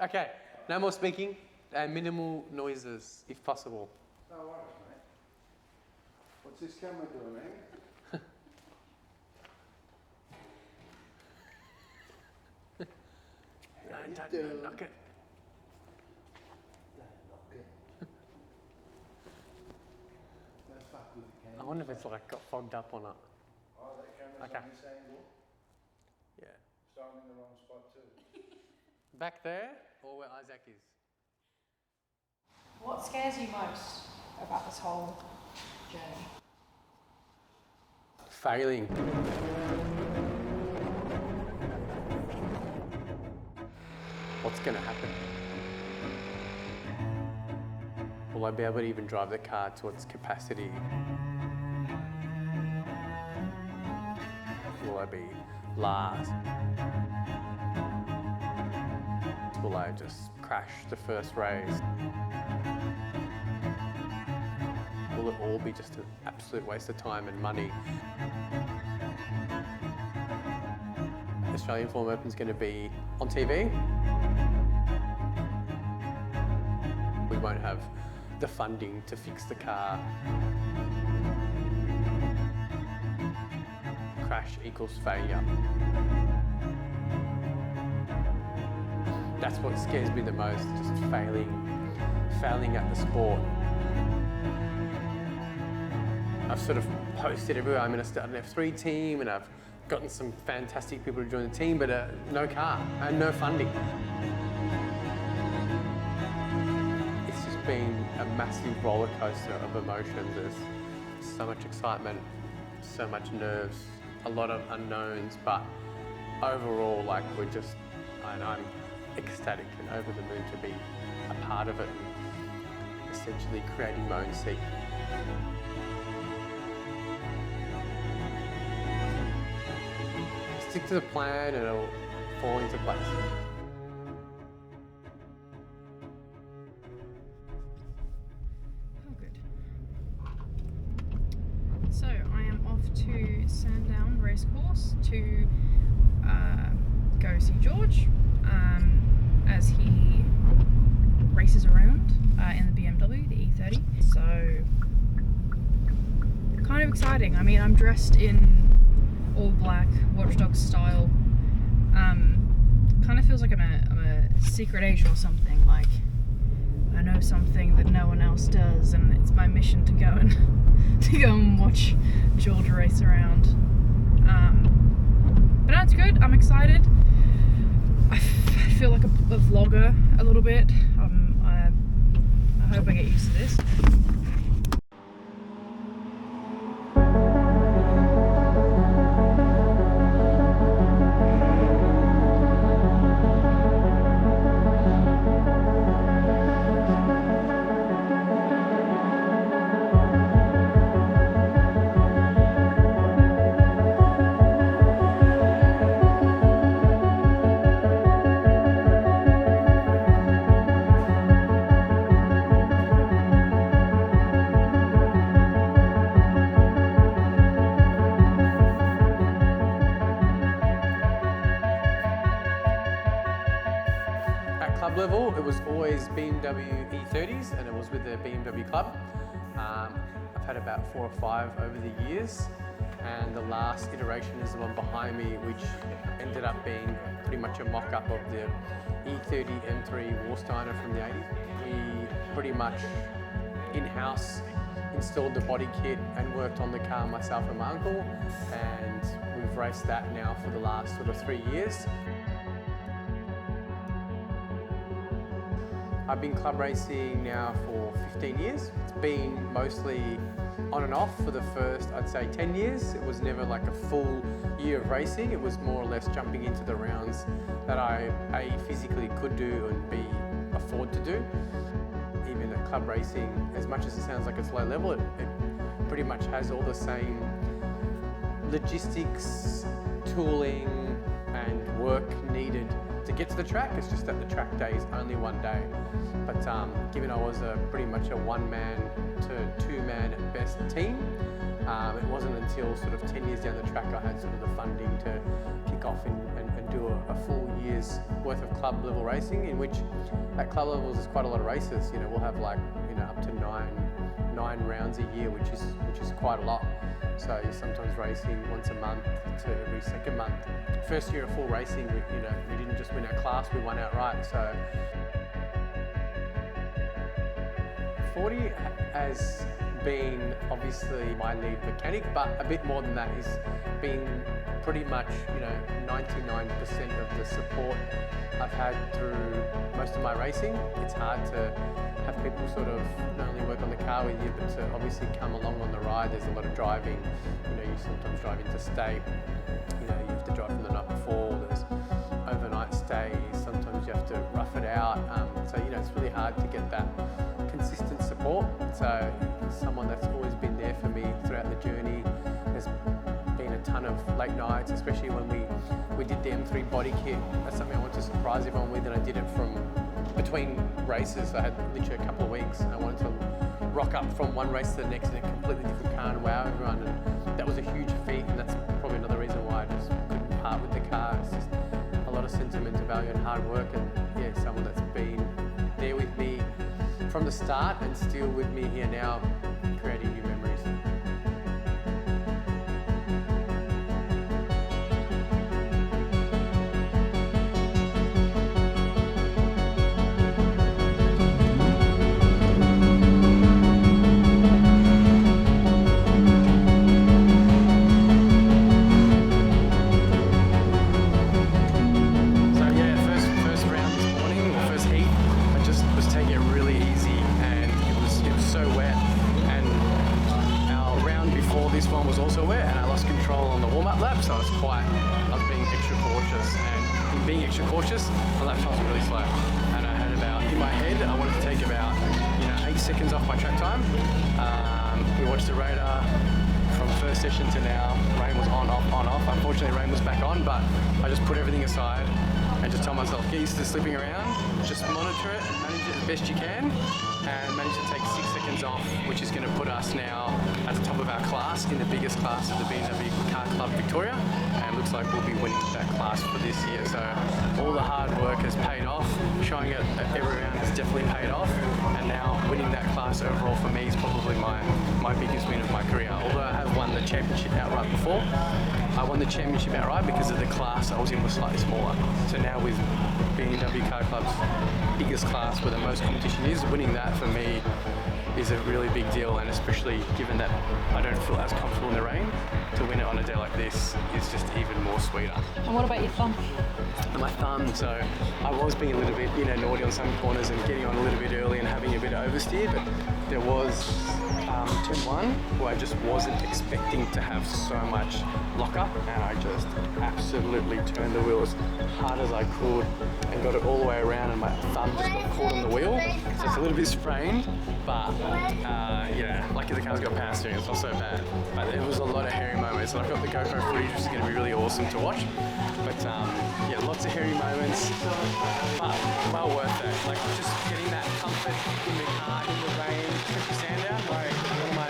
Okay, no more speaking and minimal noises if possible. No worries, mate. What's this camera doing, eh? Don't knock it. No fuck with the camera. I wonder if it's like got fogged up or not. Oh, that camera's Okay. on this angle. Yeah. So I'm in the wrong spot too. Back there or where Isaac is? What scares you most about this whole journey? Failing. What's going to happen? Will I be able to even drive the car to its capacity? Will I be last? Will I just crash the first race? Will it all be just an absolute waste of time and money? Australian Formula Open is going to be on TV. We won't have the funding to fix the car. Crash equals failure. That's what scares me the most, just failing at the sport. I've sort of posted everywhere, I'm going to start an F3 team and I've gotten some fantastic people to join the team, but no car and no funding. It's just been a massive roller coaster of emotions. There's so much excitement, so much nerves, a lot of unknowns, but overall, like I'm ecstatic and over the moon to be a part of it and essentially creating my own seat. Stick to the plan and it'll fall into place. Oh, good. So I am off to Sandown Racecourse to go see George as he races around in the BMW, the E30. So kind of exciting. I mean, I'm dressed in all black, Watchdog style. Kind of feels like I'm a secret agent or something. Like I know something that no one else does, and it's my mission to go and watch George race around. But no, it's good. I'm excited. I feel like a vlogger a little bit. I hope I get used to this. Level, it was always BMW E30s and it was with the BMW club. I've had about 4 or 5 over the years, and the last iteration is the one behind me, which ended up being pretty much a mock-up of the E30 M3 Warsteiner from the 80s. We pretty much in-house installed the body kit and worked on the car myself and my uncle, and we've raced that now for the last sort of 3 years. I've been club racing now for 15 years. It's been mostly on and off for the first, I'd say, 10 years. It was never like a full year of racing. It was more or less jumping into the rounds that I A, physically could do and B, afford to do. Even at club racing, as much as it sounds like it's low level, it pretty much has all the same logistics, tooling and work needed to get to the track. It's just that the track day is only one day. But given I was pretty much a one-man to two-man at best team, it wasn't until sort of 10 years down the track I had sort of the funding to kick off and do a full year's worth of club level racing, in which at club levels there's quite a lot of races. You know, we'll have like, you know, up to nine rounds a year, which is quite a lot. So you're sometimes racing once a month to every second month. First year of full racing, we didn't just win our class, we won outright. So 40 has been obviously my lead mechanic, but a bit more than that is being pretty much, 99% of the support I've had through most of my racing. It's hard to have people sort of not only work on the car with you, but to obviously come along on the ride. There's a lot of driving. You sometimes drive interstate. You have to drive from the night before. There's overnight stays. Sometimes you have to rough it out. So it's really hard to get that consistent support. So someone that's always been there for me throughout the journey. There's been a ton of late nights, especially when we did the M3 body kit. That's something I wanted to surprise everyone with, and I did it from between races. I had literally a couple of weeks. I wanted to rock up from one race to the next in a completely different car and wow everyone, and that was a huge feat, and that's probably another reason why I just couldn't part with the car. It's just a lot of sentimental value and hard work, and someone that's been there with me from the start and still with me here now, creating new memories. This one was also wet, and I lost control on the warm-up lap, so I was being extra cautious, and in being extra cautious, the lap times were really slow, and I had in my head, I wanted to take about 8 seconds off my track time. We watched the radar from first session to now. Rain was on, off, on, off. Unfortunately, rain was back on, but I just put everything aside and just told myself, get used to slipping around, just monitor it, manage it as best you can, and manage to take 6 seconds off, which is going to put us now at the top of our class in the biggest class of the BMW Car Club Victoria, and looks like we'll be winning that class for this year. So all the hard work has paid off, showing it at every round has definitely paid off, and now winning that class overall for me is probably my biggest win of my career. Although I have won the championship outright before, I won the championship outright because of the class I was in was slightly smaller. So now with BMW Car Club's biggest class where the most competition is, winning that for me is a really big deal, and especially given that I don't feel as comfortable in the rain, to win it on a day like this is just even more sweeter. And what about your thumb? And my thumb, so I was being a little bit naughty on some corners and getting on a little bit early and having a bit of oversteer, but there was turn 1 where I just wasn't expecting to have so much lockup, and I just absolutely turned the wheel as hard as I could and got it all the way around, and my thumb just got caught on the wheel, so it's a little bit sprained, but lucky the car's got power steering, it's not so bad. But there was a lot of hairy moments, and I've got the GoPro footage, which is going to be really awesome to watch. But lots of hairy moments, but well worth it. Like just getting that comfort in the car, in the rain, tricky sand down. Like one of my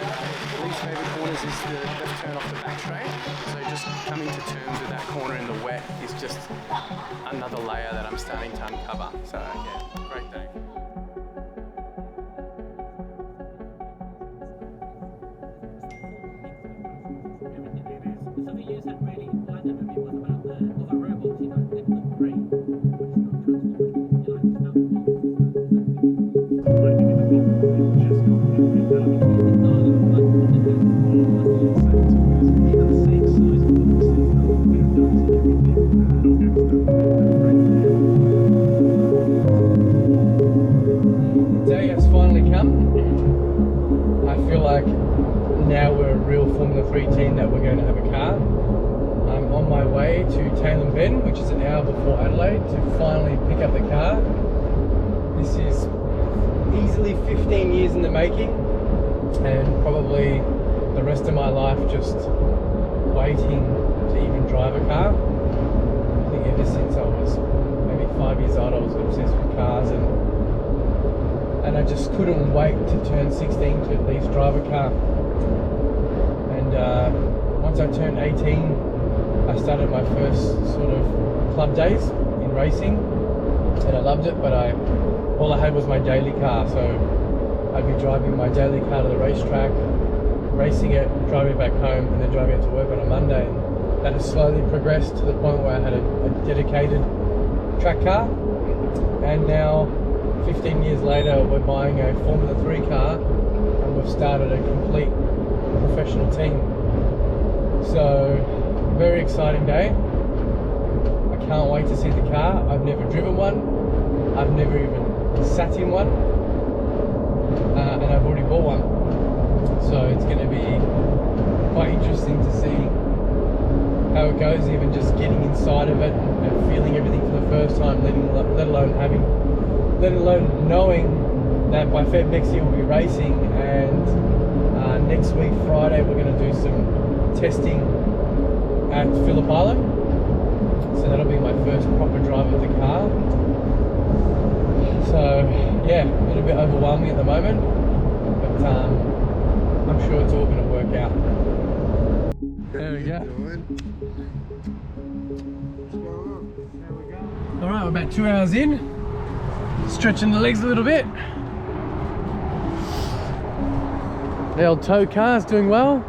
least favourite corners is the left turn off the back straight. So just coming to terms with that corner in the wet is just another layer that I'm starting to uncover. So great day. Day has finally come. I feel like now we're a real Formula 3 team that we're going to have a car. I'm on my way to Tailem Bend, which is an hour before Adelaide, to finally pick up the car. This is easily 15 years in the making, and probably the rest of my life just waiting to even drive a car. I think ever since I was maybe 5 years old, I was obsessed with cars, and I just couldn't wait to turn 16 to at least drive a car. And once I turned 18, I started my first sort of club days in racing, and I loved it, but all I had was my daily car, so I'd be driving my daily car to the racetrack, racing it, driving it back home, and then driving it to work on a Monday. And that has slowly progressed to the point where I had a dedicated track car, and now 15 years later we're buying a Formula 3 car and we've started a complete professional team. So very exciting day. I can't wait to see the car. I've never driven one, I've never even sat in one, and I've already bought one, so it's going to be quite interesting to see how it goes, even just getting inside of it and feeling everything for the first time, let alone knowing that by Feb next year we'll be racing, and next week Friday we're going to do some testing at Phillip Island, so that'll be my first proper drive of the car. So yeah, a little bit overwhelming at the moment, but I'm sure it's all going to work out. There we go. Alright, we're about 2 hours in, stretching the legs a little bit. The old tow car's doing well,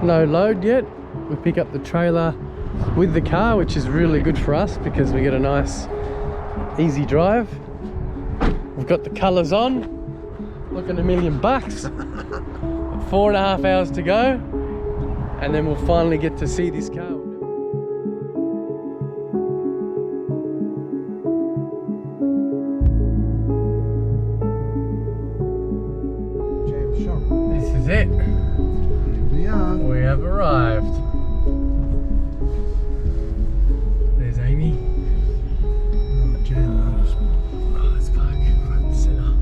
no load yet. We pick up the trailer with the car, which is really good for us because we get a nice easy drive. We've got the colours on, looking $1 million. 4.5 hours to go, and then we'll finally get to see this car. James Shop. This is it. Here we are. We have arrived. There's Amy. James. Oh, let's park front and center.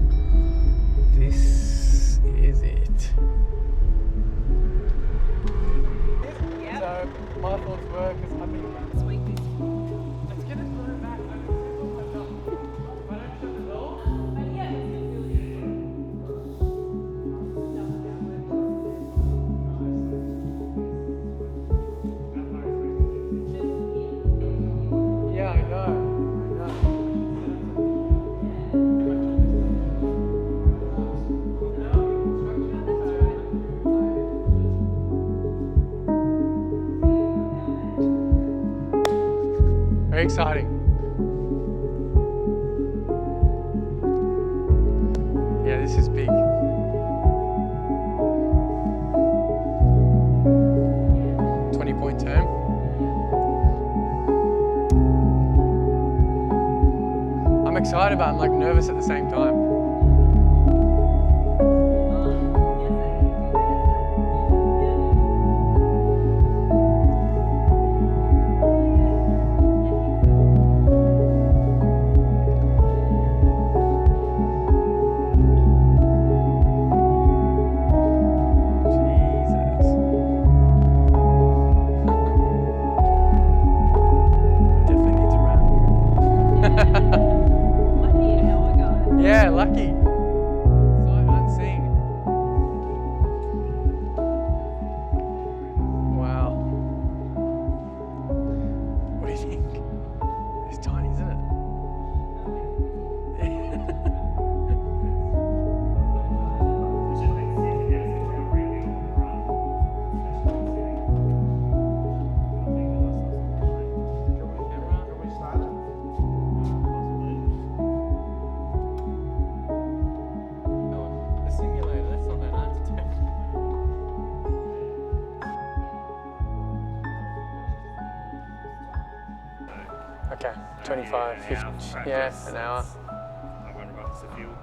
This is it. So my thoughts were, because I've been let's get it thrown back. If I don't shut the door. Yeah, I know. Very exciting. Yeah, this is big. Point term. I'm excited, but I'm like nervous at the same time. Yeah, lucky. Sight unseen. Wow. What do you think? It's tiny, isn't it? Can we start it? The simulator, that's not that hard to do. Okay, 25, 50, yeah, an hour. I wonder about the fuel.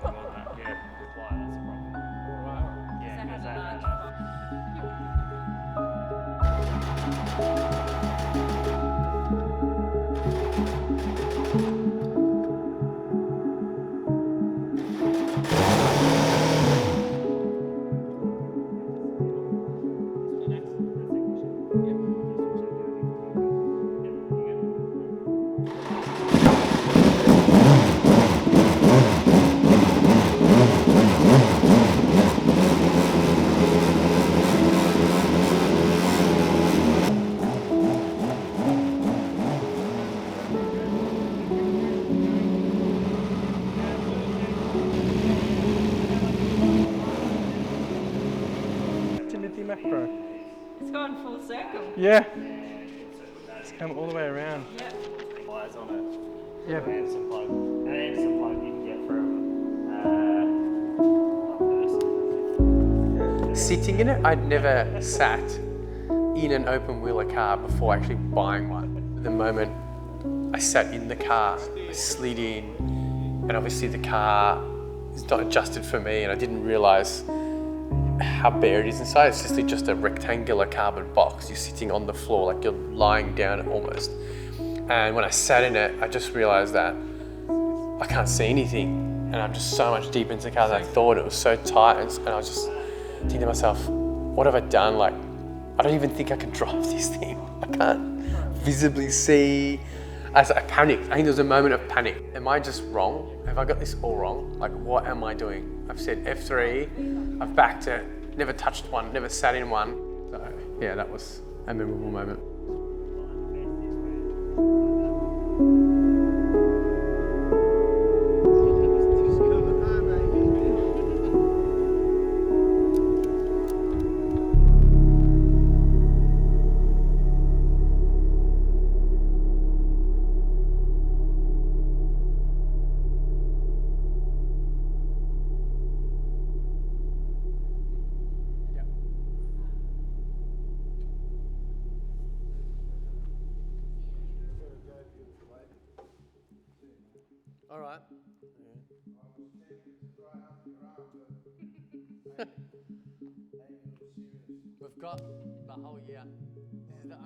I want that, yeah. Why, that's a problem. Yeah, because that. 50 macro. It's gone full circle. Yeah. It's come all the way around. Yep. Wires on it. Yeah. Anderson plug. An Anderson plug you can get from Sitting in it, I'd never sat in an open wheeler car before actually buying one. The moment I sat in the car, I slid in, and obviously the car is not adjusted for me, and I didn't realise how bare it is inside. It's just a rectangular cardboard box. You're sitting on the floor, like you're lying down almost. And when I sat in it, I just realised that I can't see anything, and I'm just so much deeper into the car than I thought. It was so tight, and I was just thinking to myself, what have I done? Like, I don't even think I can drive this thing. I can't visibly see. I panicked. I think there was a moment of panic. Am I just wrong? Have I got this all wrong? Like, what am I doing? I've said F3, I've backed it, never touched one, never sat in one. So yeah, that was a memorable moment. All right. We've got the whole year. This is the